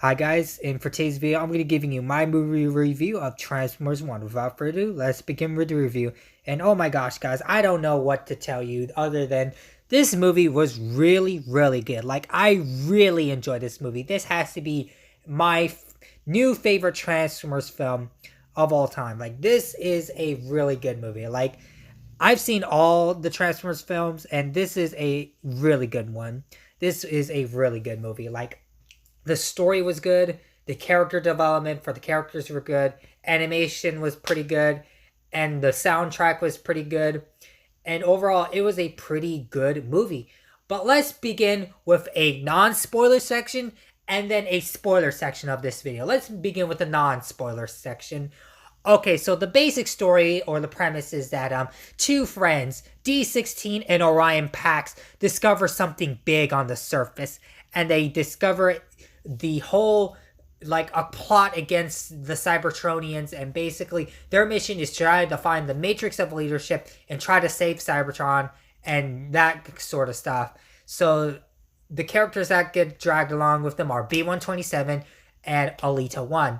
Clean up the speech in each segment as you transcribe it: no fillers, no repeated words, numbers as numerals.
Hi guys, and for today's video, I'm going to be giving you my movie review of Transformers 1. Without further ado, let's begin with the review. And oh my gosh guys, I don't know what to tell you other than this movie was really good. Like, I really enjoyed this movie. This has to be my new favorite Transformers film of all time. Like, this is a really good movie. Like, I've seen all the Transformers films, and this is a really good one. This is a really good movie. Like, the story was good. The character development for the characters were good. Animation was pretty good. And the soundtrack was pretty good. And overall, it was a pretty good movie. But let's begin with a non-spoiler section and then a spoiler section of this video. Let's begin with the non-spoiler section. Okay, so the basic story or the premise is that two friends, D16 and Orion Pax, discover something big on the surface. And they discover the whole, like, a plot against the Cybertronians, and basically their mission is to try to find the matrix of leadership and try to save Cybertron and that sort of stuff. So the characters that get dragged along with them are B-127 and Alita 1.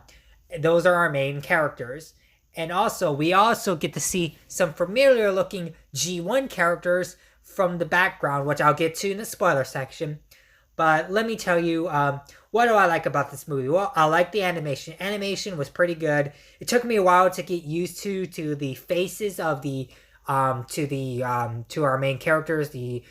Those are our main characters. And also, we also get to see some familiar looking G1 characters from the background, which I'll get to in the spoiler section. But let me tell you, what do I like about this movie? Well, I like the animation. Animation was pretty good. It took me a while to get used to the faces of to our main characters, the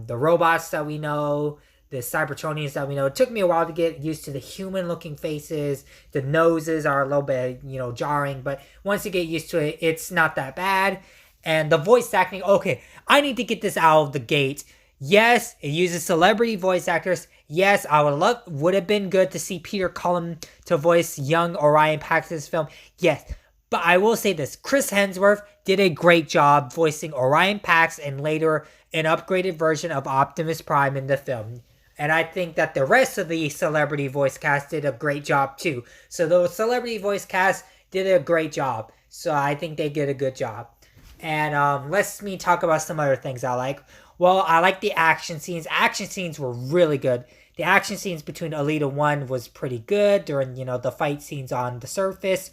robots that we know, the Cybertronians that we know. It took me a while to get used to the human-looking faces. The noses are a little bit, jarring, but once you get used to it, it's not that bad. And the voice acting, okay, I need to get this out of the gate. Yes, it uses celebrity voice actors. Yes, would have been good to see Peter Cullen to voice young Orion Pax in this film. Yes, but I will say this. Chris Hemsworth did a great job voicing Orion Pax and later an upgraded version of Optimus Prime in the film. And I think that the rest of the celebrity voice cast did a great job too. So the celebrity voice cast did a great job. So I think they did a good job. And let's me talk about some other things I like. Well, I like the action scenes. Action scenes were really good. The action scenes between Alita 1 was pretty good during, the fight scenes on the surface.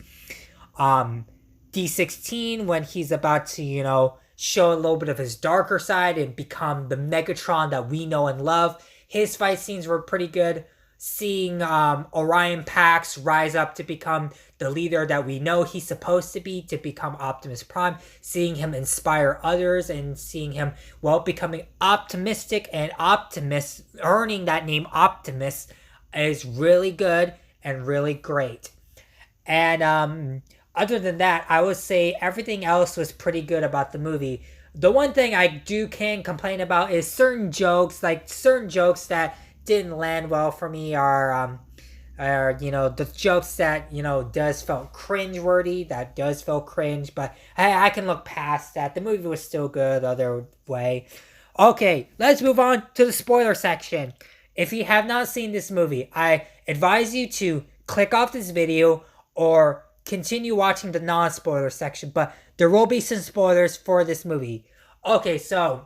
D16, when he's about to, show a little bit of his darker side and become the Megatron that we know and love. His fight scenes were pretty good. Seeing Orion Pax rise up to become the leader that we know he's supposed to become Optimus Prime, seeing him inspire others, and seeing him, becoming optimistic and Optimus, earning that name Optimus, is really good and really great. And other than that, I would say everything else was pretty good about the movie. The one thing I can complain about is certain jokes that didn't land well for me are the jokes that does felt cringeworthy, that does feel cringe, but I can look past that. The movie was still good the other way. Okay, let's move on to the spoiler section. If you have not seen this movie, I advise you to click off this video or continue watching the non-spoiler section, but there will be some spoilers for this movie. Okay, so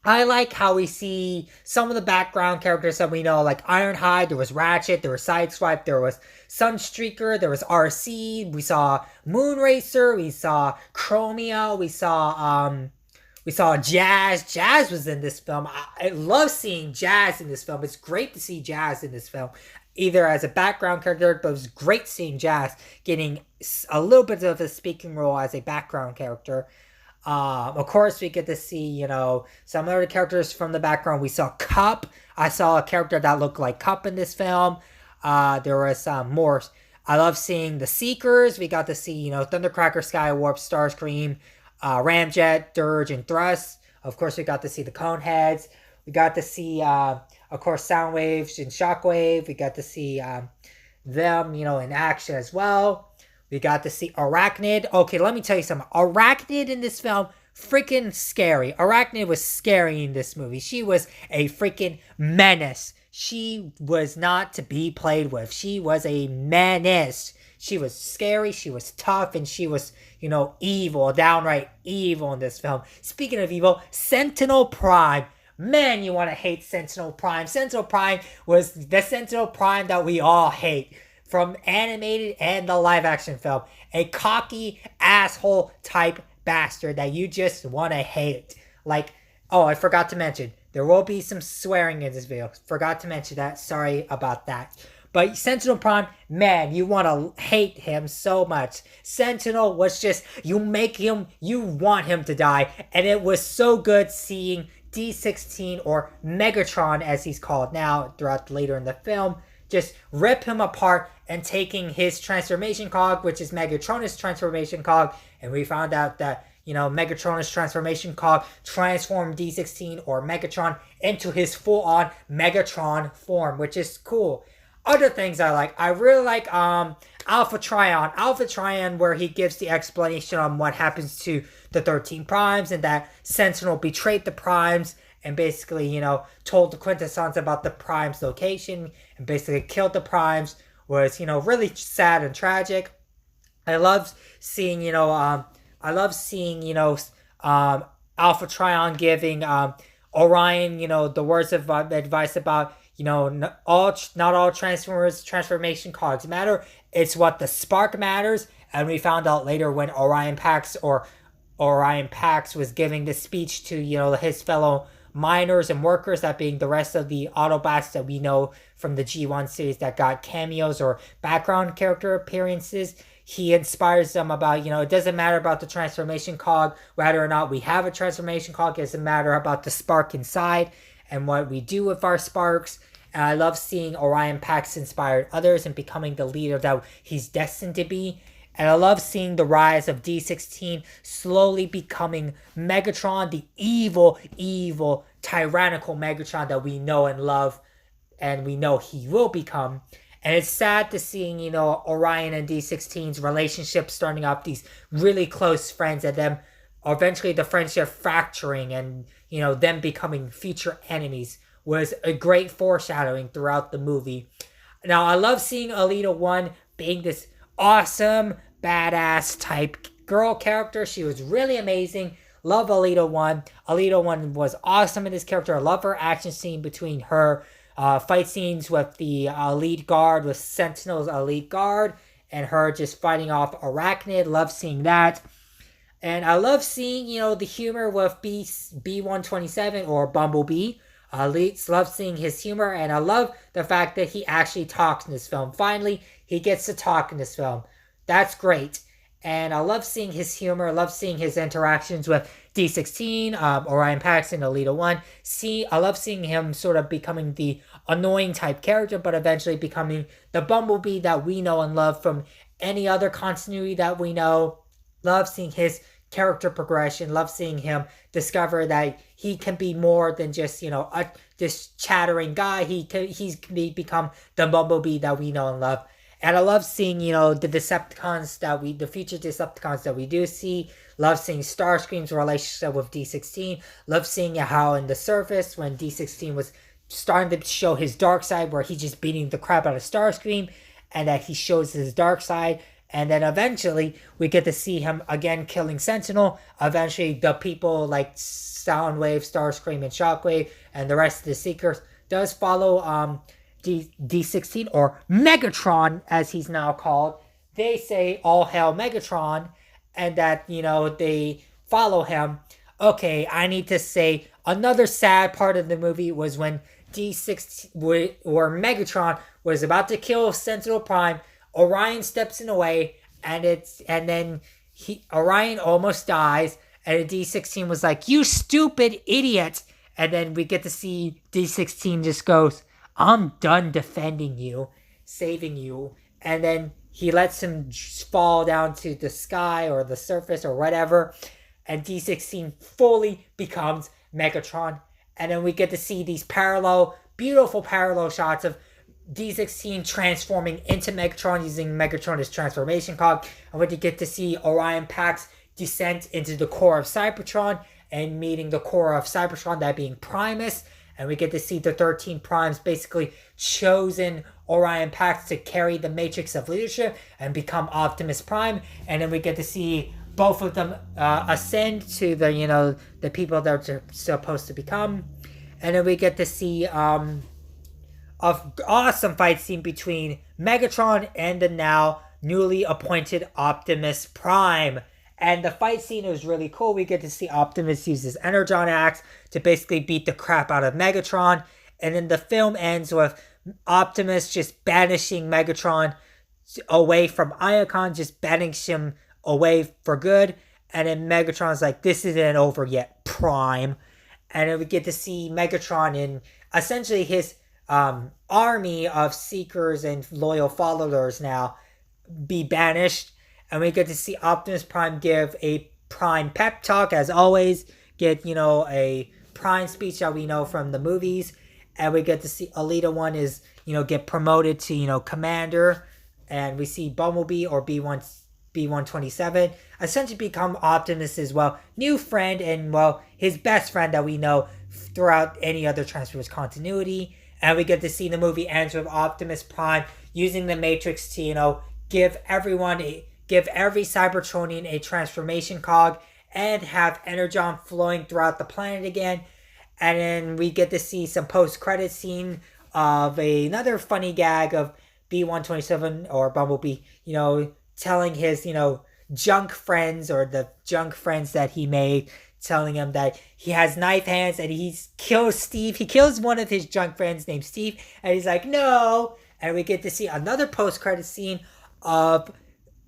I like how we see some of the background characters that we know, like Ironhide, there was Ratchet, there was Sideswipe, there was Sunstreaker, there was RC, we saw Moonracer, we saw Chromia, we saw Jazz. Jazz was in this film. I love seeing Jazz in this film. It's great to see Jazz in this film, either as a background character, but it was great seeing Jazz getting a little bit of a speaking role as a background character. Of course, we get to see, some other characters from the background. We saw Cup. I saw a character that looked like Cup in this film. There was more. I love seeing the Seekers. We got to see, Thundercracker, Skywarp, Starscream, Ramjet, Dirge, and Thrust. Of course, we got to see the Coneheads. We got to see, of course, Soundwave and Shockwave. We got to see them, in action as well. We got to see Arachnid. Okay, let me tell you something. Arachnid in this film, freaking scary. Arachnid was scary in this movie. She was a freaking menace. She was not to be played with. She was a menace. She was scary, she was tough, and she was, evil, downright evil in this film. Speaking of evil, Sentinel Prime. man, you want to hate Sentinel Prime. Sentinel Prime was the Sentinel Prime that we all hate from animated and the live action film. A cocky asshole type bastard that you just want to hate. Like, oh, I forgot to mention, there will be some swearing in this video. Forgot to mention that. Sorry about that. But Sentinel Prime, man, you want to hate him so much. Sentinel was just, you want him to die. And it was so good seeing D16, or Megatron as he's called now throughout later in the film, just rip him apart and taking his transformation cog, which is Megatron's transformation cog. And we found out that, Megatron's transformation cog transformed D16 or Megatron into his full-on Megatron form, which is cool. Other things I really like Alpha Trion, where he gives the explanation on what happens to the 13 Primes and that Sentinel betrayed the Primes and basically, told the Quintessence about the Prime's location and basically killed the Primes, was, really sad and tragic. I love seeing, Alpha Trion giving Orion, the words of advice about, not all Transformers transformation cogs matter. It's what the spark matters. And we found out later when Orion Pax was giving this speech to, his fellow miners and workers, that being the rest of the Autobots that we know from the G1 series that got cameos or background character appearances. He inspires them about, it doesn't matter about the transformation cog, whether or not we have a transformation cog. It doesn't matter about the spark inside and what we do with our sparks. And I love seeing Orion Pax inspired others and becoming the leader that he's destined to be. And I love seeing the rise of D16 slowly becoming Megatron, the evil, tyrannical Megatron that we know and love and we know he will become. And it's sad to seeing, Orion and D16's relationship starting off these really close friends and them eventually the friendship fracturing and, them becoming future enemies was a great foreshadowing throughout the movie. Now, I love seeing Alita 1 being this awesome, badass type girl character. She was really amazing. Love Alita 1. Alita 1 was awesome in this character. I love her action scene between her fight scenes with the elite guard, with Sentinel's elite guard, and her just fighting off Arachnid. Love seeing that. And I love seeing, the humor with B-127 or Bumblebee. Love seeing his humor, and I love the fact that he actually talks in this film. Finally, he gets to talk in this film. That's great. And I love seeing his humor. I love seeing his interactions with D16, Orion Pax, and Alita 1. I love seeing him sort of becoming the annoying type character, but eventually becoming the Bumblebee that we know and love from any other continuity that we know. Love seeing his character progression. Love seeing him discover that he can be more than just, this chattering guy. He's become the Bumblebee that we know and love. And I love seeing, the Decepticons the future Decepticons that we do see. Love seeing Starscream's relationship with D16. Love seeing how in the surface, when D16 was starting to show his dark side, where he's just beating the crap out of Starscream, and that he shows his dark side. And then eventually, we get to see him again killing Sentinel. Eventually, the people like Soundwave, Starscream, and Shockwave, and the rest of the Seekers does follow D16, or Megatron as he's now called. They say all hail Megatron, and that they follow him. Okay, I need to say another sad part of the movie was when D16 or Megatron was about to kill Sentinel Prime. Orion steps in the way, and then Orion almost dies, and D16 was like, "You stupid idiot!" And then we get to see D16 just goes, "I'm done defending you, saving you." And then he lets him fall down to the sky or the surface or whatever. And D16 fully becomes Megatron. And then we get to see these beautiful parallel shots of D16 transforming into Megatron using Megatron's transformation cog. And we get to see Orion Pax descend into the core of Cybertron and meeting the core of Cybertron, that being Primus. And we get to see the 13 Primes basically chosen Orion Pax to carry the matrix of leadership and become Optimus Prime. And then we get to see both of them ascend to the people they're supposed to become. And then we get to see awesome fight scene between Megatron and the now newly appointed Optimus Prime. And the fight scene is really cool. We get to see Optimus use his Energon axe to basically beat the crap out of Megatron. And then the film ends with Optimus just banishing Megatron away from Iacon, just banishing him away for good. And then Megatron's like, this isn't over yet, Prime. And then we get to see Megatron in essentially his army of seekers and loyal followers now be banished. And we get to see Optimus Prime give a Prime pep talk, as always. Get, a Prime speech that we know from the movies. And we get to see Elita 1 is, get promoted to, Commander. And we see Bumblebee or B127 essentially become Optimus as well. New friend and, his best friend that we know throughout any other Transformers continuity. And we get to see the movie ends with Optimus Prime using the Matrix to, give every Cybertronian a transformation cog and have Energon flowing throughout the planet again. And then we get to see some post-credit scene of another funny gag of B127 or Bumblebee, telling his, junk friends or the junk friends that he made, telling him that he has knife hands and he kills Steve. He kills one of his junk friends named Steve, and he's like, no. And we get to see another post-credit scene of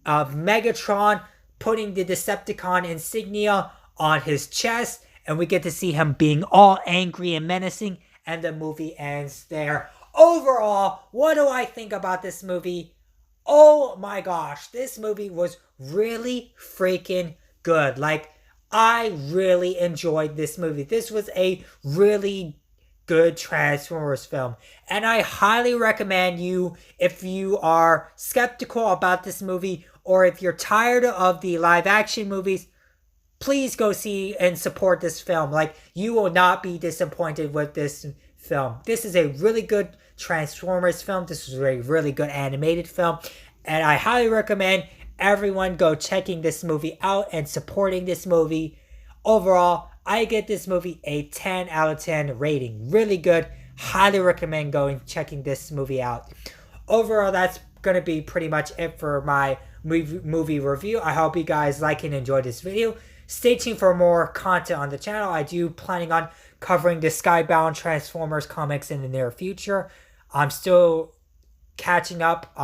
Megatron putting the Decepticon insignia on his chest, and we get to see him being all angry and menacing, and the movie ends there. Overall, what do I think about this movie? Oh my gosh, this movie was really freaking good. I really enjoyed this movie. This was a really good Transformers film. And I highly recommend you, if you are skeptical about this movie, or if you're tired of the live action movies, please go see and support this film. You will not be disappointed with this film. This is a really good Transformers film. This is a really good animated film. And I highly recommend everyone go checking this movie out and supporting this movie. Overall, I get this movie a 10 out of 10 rating. Really good. Highly recommend checking this movie out. Overall, that's going to be pretty much it for my movie review. I hope you guys like and enjoy this video. Stay tuned for more content on the channel. I do planning on covering the Skybound Transformers comics in the near future. I'm still catching up,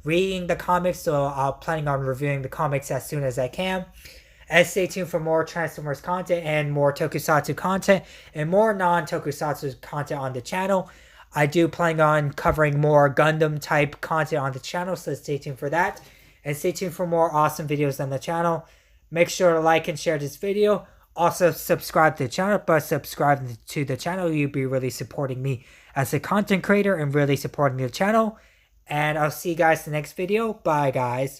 reading the comics, so I'm planning on reviewing the comics as soon as I can. And stay tuned for more Transformers content and more Tokusatsu content and more non-Tokusatsu content on the channel. I do plan on covering more Gundam type content on the channel, so stay tuned for that. And stay tuned for more awesome videos on the channel. Make sure to like and share this video. Also subscribe to the channel. But subscribe to the channel, you'll be really supporting me as a content creator and really supporting the channel. And I'll see you guys in the next video. Bye guys.